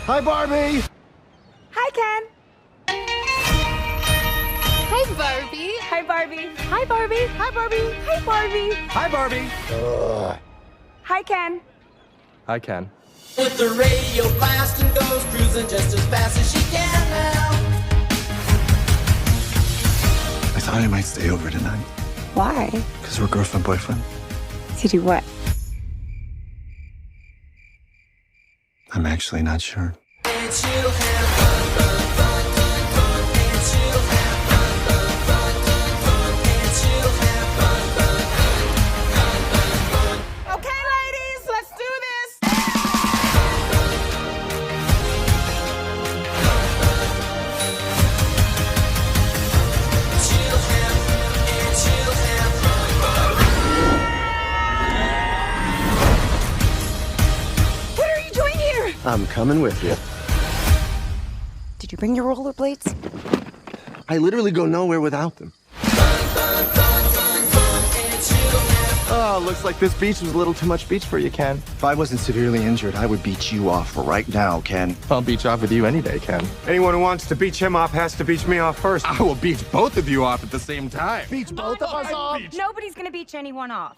Hi, Barbie. Hi, Ken. Hi, Barbie. Hi, Barbie. Hi, Barbie. Hi, Barbie. Hi, Barbie. Hi, Barbie. Hi, Ken. Hi, Ken. With the radio blasting, goes cruising just as fast as she can now. I thought I might stay over tonight. Why? Because we're girlfriend-boyfriend. To do what? I'm actually not sure. And she'll have fun, fun, fun, fun, fun. And she'll have fun, fun, fun, fun, fun. And she'll have fun, fun, fun, fun, fun. Okay, ladies, let's do this. She'll have, and she'll have fun, fun. What are you doing here? I'm coming with you. Did you bring your rollerblades? I literally go nowhere without them. Oh, looks like this beach was a little too much beach for you, Ken. If I wasn't severely injured, I would beach you off right now, Ken. I'll beach off with you any day, Ken. Anyone who wants to beach him off has to beach me off first. I will beach both of you off at the same time. Beach both of us off? Nobody's gonna beach anyone off.